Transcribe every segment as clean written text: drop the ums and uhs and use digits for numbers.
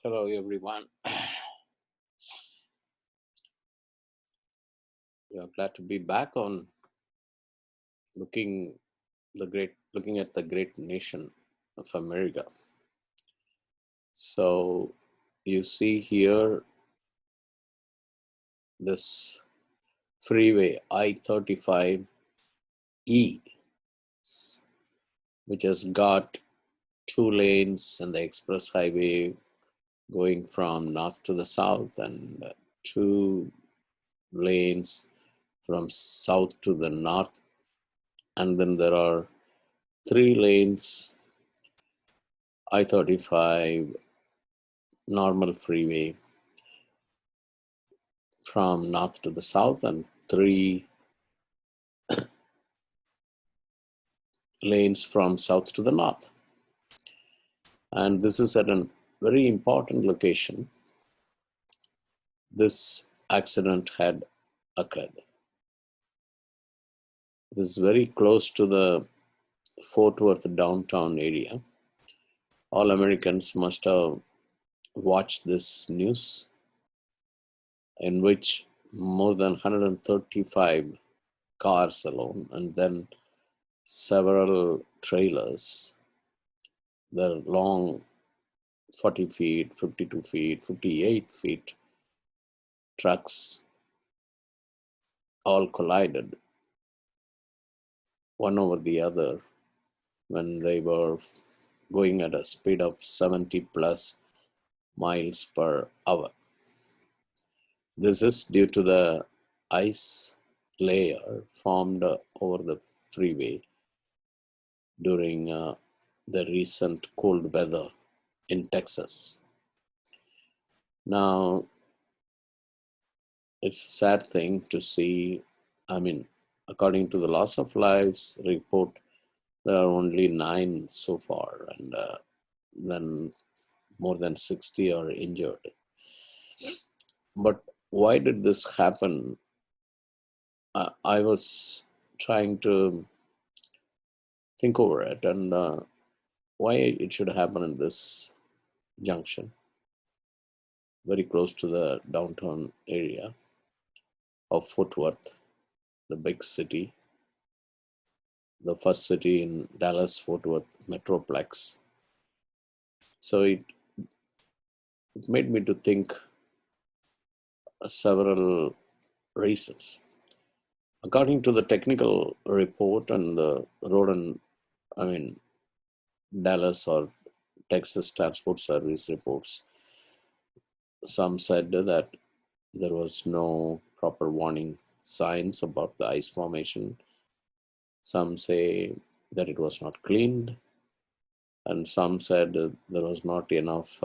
Hello, everyone. We are glad to be back on looking looking at the great nation of America. So you see here this freeway I-35E, which has got two lanes and the express highway going from north to the south and two lanes from south to the north, and then there are three lanes I-35 normal freeway from north to the south and three lanes from south to the north. And this is at a very important location. This accident had occurred. This is very close to the Fort Worth downtown area. All Americans must have watched this news, in which more than 135 cars alone, and then several trailers, the long 40 feet, 52 feet, 58 feet trucks all collided one over the other when they were going at a speed of 70 plus miles per hour. This is due to the ice layer formed over the freeway during the recent cold weather in Texas. Now, it's a sad thing to see. I mean, according to the loss of lives report, there are only 9 so far, and then more than 60 are injured. But why did this happen? I was trying to think over it, and why it should happen in this junction, very close to the downtown area of Fort Worth, the big city, the first city in Dallas Fort Worth Metroplex. So it made me to think several reasons. According to the technical report and the road and I mean Dallas or Texas Transport Service reports, some said that there was no proper warning signs about the ice formation. Some say that it was not cleaned, and some said there was not enough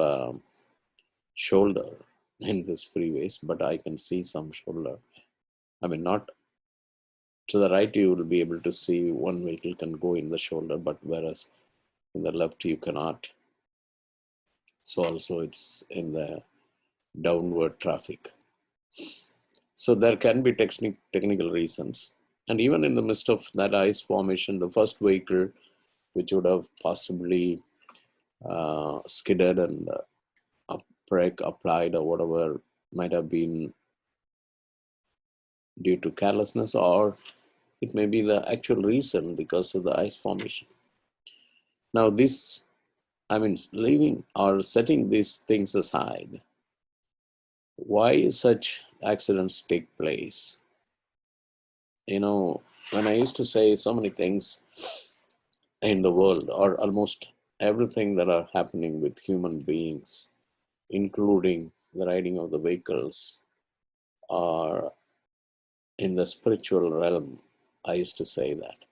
shoulder in this freeways, but I can see some shoulder. I mean, not to the right, you will be able to see one vehicle can go in the shoulder, but whereas in the left, you cannot. So also it's in the downward traffic. So there can be technical reasons. And even in the midst of that ice formation, the first vehicle, which would have possibly skidded and a brake applied or whatever, might have been due to carelessness, or it may be the actual reason because of the ice formation. Now this, I mean, leaving or setting these things aside, why such accidents take place? You know, when I used to say so many things in the world, or almost everything that are happening with human beings, including the riding of the vehicles, are in the spiritual realm. I used to say that.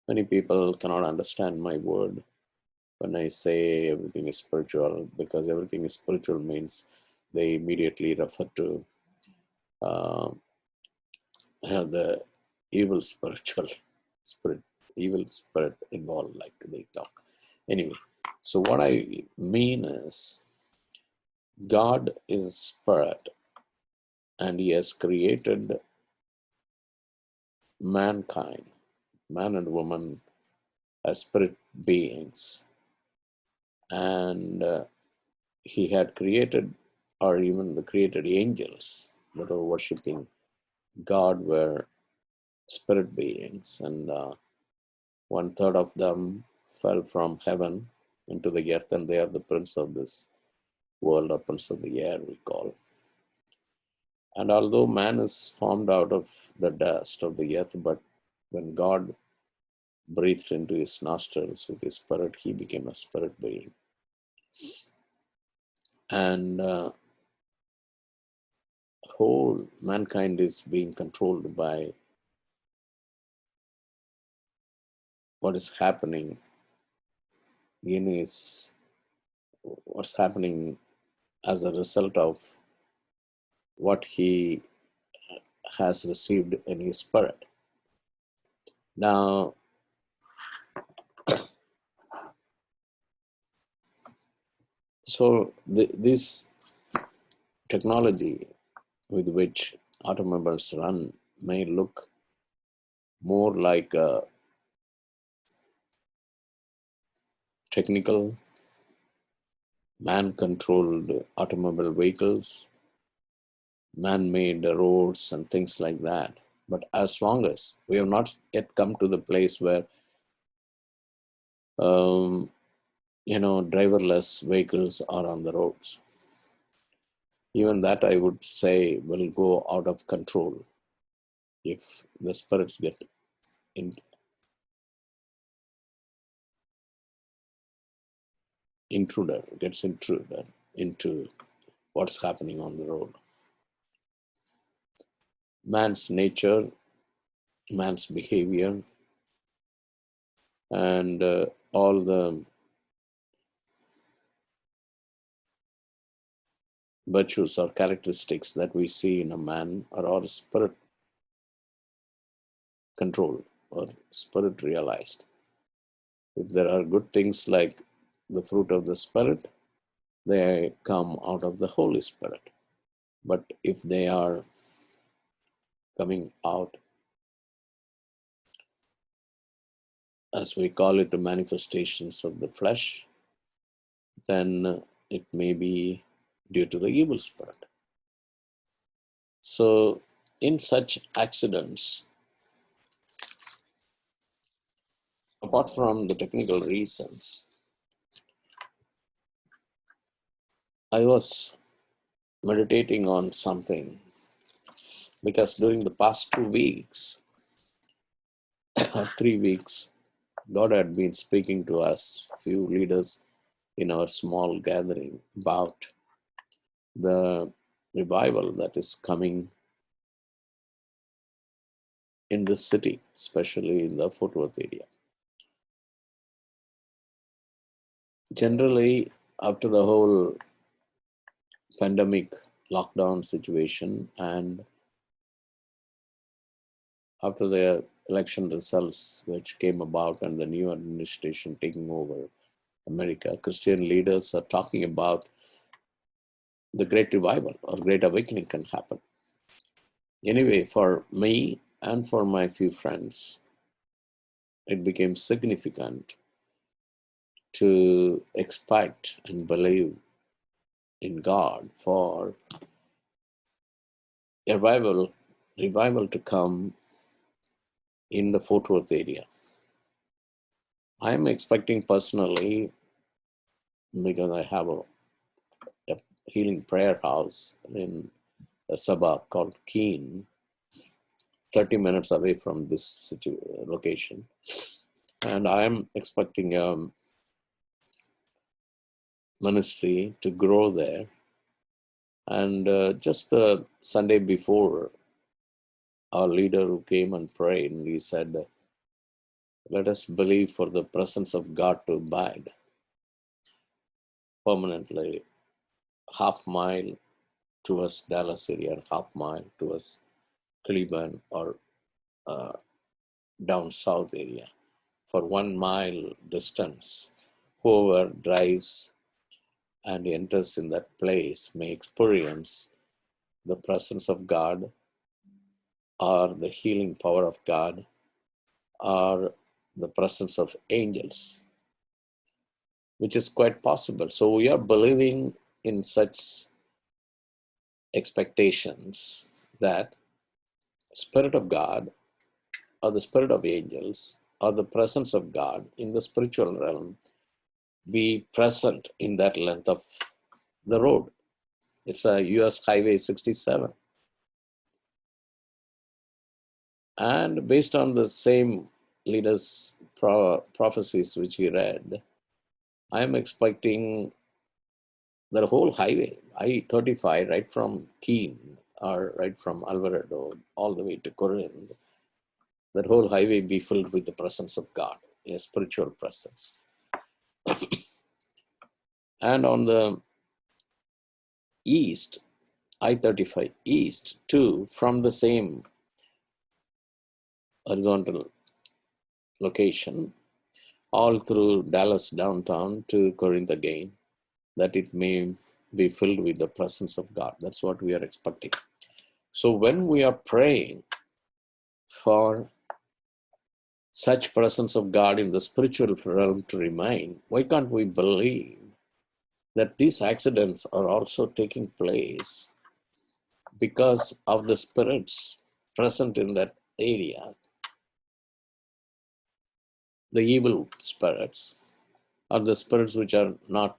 Many people cannot understand my word when I say everything is spiritual, because everything is spiritual means they immediately refer to uh, the evil spiritual spirit, evil spirit involved, like they talk. Anyway, so what I mean is, God is a spirit, and He has created mankind, man and woman, as spirit beings, and he had created, or even the created angels that were worshipping God were spirit beings, and 1/3 of them fell from heaven into the earth, and they are the prince of this world, or prince of the air, we call. And although man is formed out of the dust of the earth, but when God breathed into his nostrils with his spirit, he became a spirit being. And whole mankind is being controlled by what is happening in his, what's happening as a result of what he has received in his spirit. Now, so this technology with which automobiles run may look more like a technical, man-controlled automobile vehicles, man-made roads and things like that. But as long as we have not yet come to the place where driverless vehicles are on the roads, even that I would say will go out of control if the spirits get in, gets intruded into what's happening on the road. Man's nature, man's behavior, and all the virtues or characteristics that we see in a man are all spirit controlled or spirit realized. If there are good things like the fruit of the Spirit, they come out of the Holy Spirit. But if they are coming out, as we call it, the manifestations of the flesh, then it may be due to the evil spirit. So in such accidents, apart from the technical reasons, I was meditating on something, because during the past 2 weeks or 3 weeks, God had been speaking to us, few leaders in our small gathering, about the revival that is coming in this city, especially in the Fort Worth area. Generally, after the whole pandemic lockdown situation and after the election results which came about and the new administration taking over America, Christian leaders are talking about the great revival or great awakening can happen. Anyway, for me and for my few friends, it became significant to expect and believe in God for a revival to come in the Fort Worth area. I am expecting personally, because I have a healing prayer house in a suburb called Keene, 30 minutes away from this location. And I am expecting ministry to grow there. And just the Sunday before, our leader who came and prayed, and he said, let us believe for the presence of God to abide permanently, half-mile towards Dallas area and half-mile towards Cleveland or down south area. For 1 mile distance, whoever drives and enters in that place may experience the presence of God or the healing power of God or the presence of angels, which is quite possible. So we are believing in such expectations that Spirit of God or the spirit of angels or the presence of God in the spiritual realm be present in that length of the road. It's a US Highway 67. And based on the same leaders' prophecies which he read, I am expecting the whole highway, I-35, right from Keene or right from Alvarado all the way to Corinth, that whole highway be filled with the presence of God, a spiritual presence. And on the east, I-35 east too, from the same horizontal location, all through Dallas downtown to Corinth again, that it may be filled with the presence of God. That's what we are expecting. So when we are praying for such presence of God in the spiritual realm to remain, why can't we believe that these accidents are also taking place because of the spirits present in that area, the evil spirits, or the spirits which are not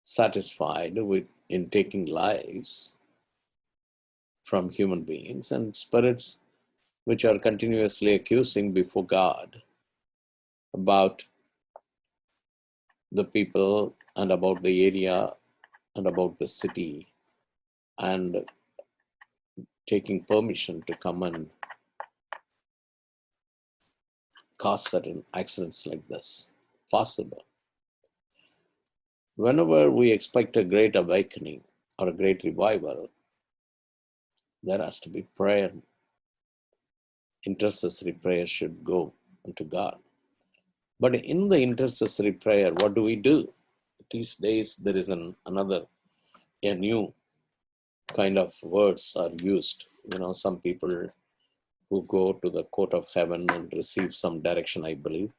satisfied with in taking lives from human beings, and spirits which are continuously accusing before God about the people and about the area and about the city, and taking permission to come and cause certain accidents like this possible. Whenever we expect a great awakening or a great revival, there has to be prayer. Intercessory prayer should go unto God. But in the intercessory prayer, what do? These days, there is a new kind of words are used. Some people who go to the court of heaven and receive some direction, I believe.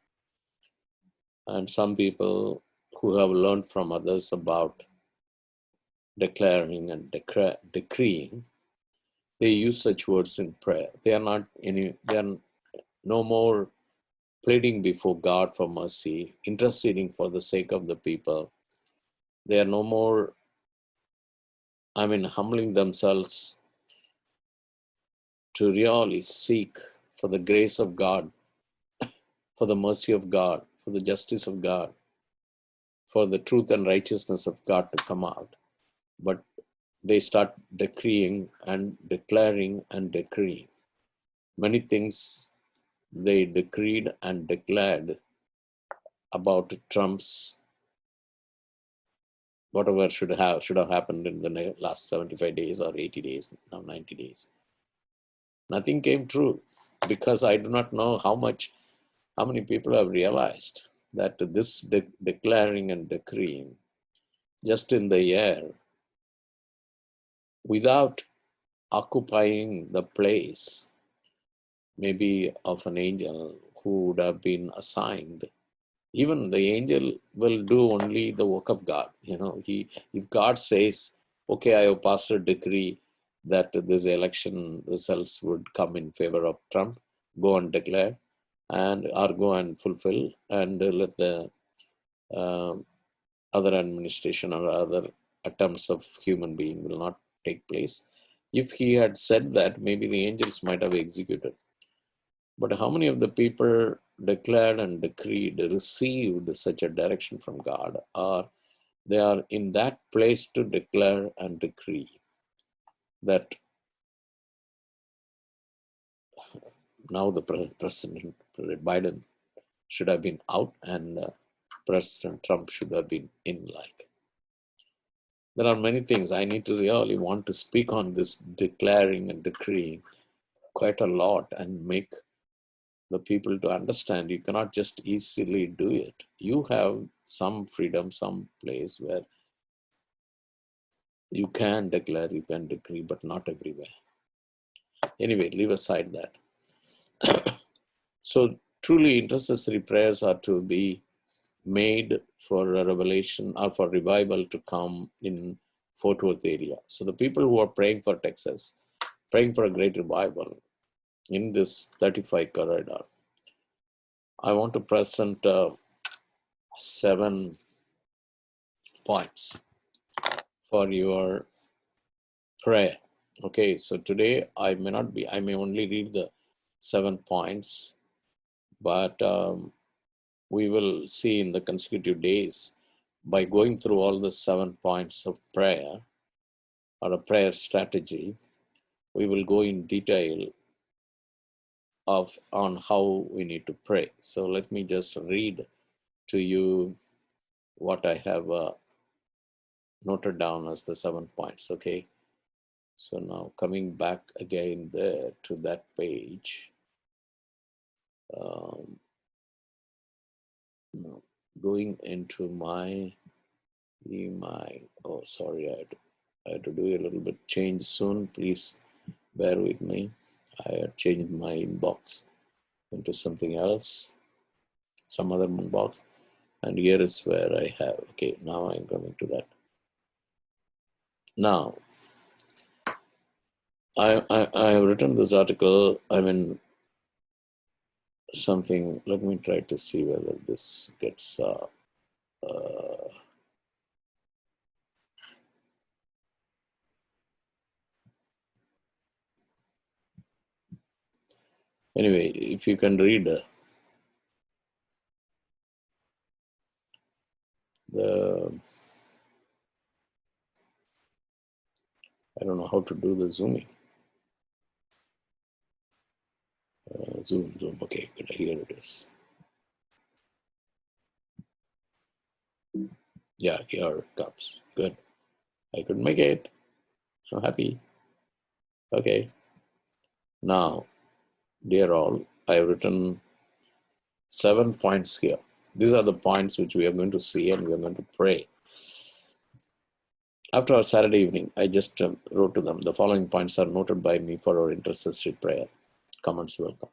And some people who have learned from others about declaring and decreeing, they use such words in prayer. They are no more pleading before God for mercy, interceding for the sake of the people. They are no more, humbling themselves to really seek for the grace of God, for the mercy of God, for the justice of God, for the truth and righteousness of God to come out. But they start decreeing and declaring and decreeing. Many things they decreed and declared about Trump's whatever should have happened in the last 75 days or 80 days, now 90 days. Nothing came true, because I do not know how many people have realized that this declaring and decreeing just in the air without occupying the place maybe of an angel who would have been assigned. Even the angel will do only the work of God. If God says, okay, I have passed a decree that this election results would come in favor of Trump, go and declare, or go and fulfill, and let the other administration or other attempts of human being will not take place. If he had said that, maybe the angels might have executed. But how many of the people declared and decreed, received such a direction from God, or they are in that place to declare and decree that now the President Biden should have been out and President Trump should have been in, like. There are many things I need to really want to speak on this declaring and decreeing quite a lot and make the people to understand you cannot just easily do it. You have some freedom, some place where you can declare, you can decree, but not everywhere. Anyway, leave aside that. So truly intercessory prayers are to be made for a revelation or for revival to come in Fort Worth area. So the people who are praying for Texas, praying for a great revival in this 35 corridor, I want to present 7 points for your prayer. Okay, so today I may only read the 7 points, but we will see in the consecutive days by going through all the 7 points of prayer or a prayer strategy. We will go in detail on how we need to pray. So let me just read to you what I have noted down as the 7 points. Okay, so now coming back again there to that page, now going into my email. Oh, sorry, I had to do a little bit change soon. Please bear with me. I had changed my inbox into something else, some other inbox, and here is where I have. Okay, now I'm coming to that. Now, I have written this article. I mean, something. Let me try to see whether this gets. Anyway, if you can read the. I don't know how to do the zooming. Zoom. Okay, good. Here it is. Yeah, here it comes. Good. I could make it. I'm happy. Okay. Now, dear all, I have written 7 points here. These are the points which we are going to see and we are going to pray. After our Saturday evening, I just wrote to them. The following points are noted by me for our intercessory prayer. Comments welcome.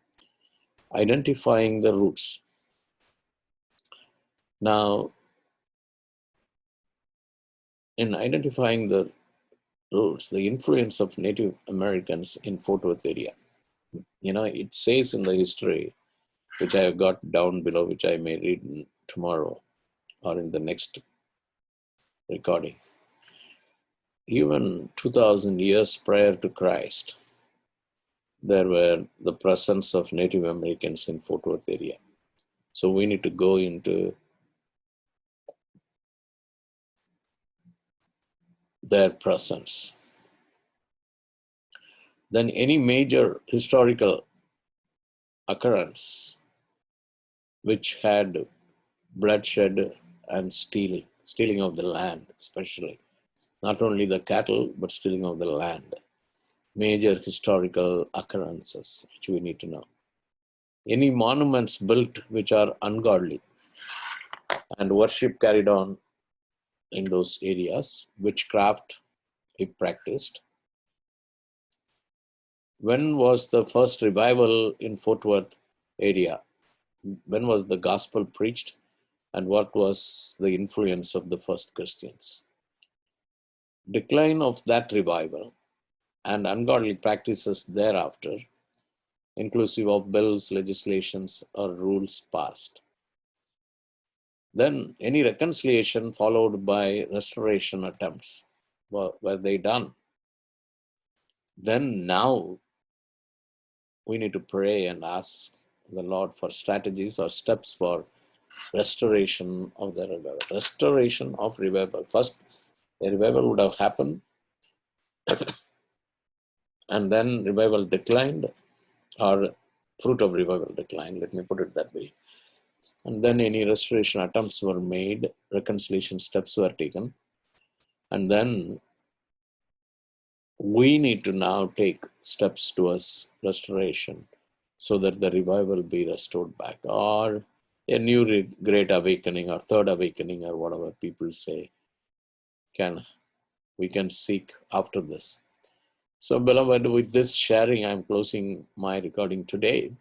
Identifying the roots. Now, in identifying the roots, the influence of Native Americans in Fort Worth area. It says in the history, which I have got down below, which I may read tomorrow or in the next recording. Even 2000 years prior to Christ, there were the presence of Native Americans in Fort Worth area. So we need to go into their presence. Then any major historical occurrence which had bloodshed and stealing of the land, especially. Not only the cattle, but stealing of the land. Major historical occurrences which we need to know. Any monuments built which are ungodly and worship carried on in those areas, witchcraft if practiced. When was the first revival in Fort Worth area? When was the gospel preached? And what was the influence of the first Christians? Decline of that revival and ungodly practices thereafter, inclusive of bills, legislations, or rules passed. Then any reconciliation followed by restoration attempts, were they done? Then now we need to pray and ask the Lord for strategies or steps for restoration of the revival. Restoration of revival. First, a revival would have happened, and then revival declined, or fruit of revival declined, let me put it that way. And then any restoration attempts were made, reconciliation steps were taken, and then we need to now take steps towards restoration so that the revival be restored back, or a new great awakening or third awakening or whatever people say we can seek after this. So beloved, with this sharing, I'm closing my recording today.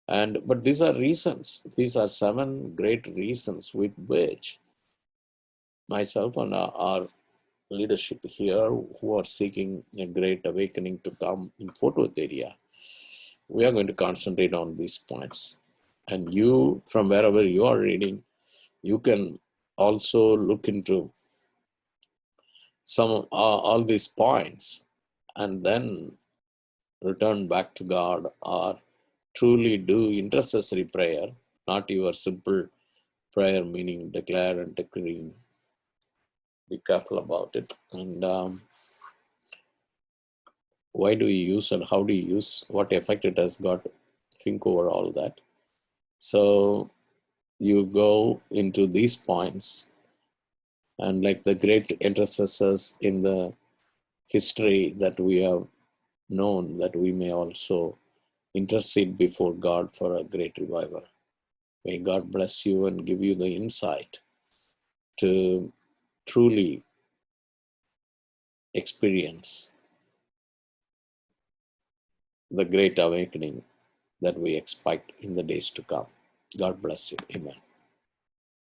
But these are reasons. These are 7 great reasons with which myself and our leadership here who are seeking a great awakening to come in Fort Worth area, we are going to concentrate on these points. And you, from wherever you are reading, you can also look into some all these points and then return back to God, or truly do intercessory prayer, not your simple prayer, meaning declare and decree. Be careful about it. And why do you use and how do you use, what effect it has got, think over all that. So you go into these points, and like the great intercessors in the history that we have known, that we may also intercede before God for a great revival. May God bless you and give you the insight to truly experience the great awakening that we expect in the days to come. God bless you. Amen.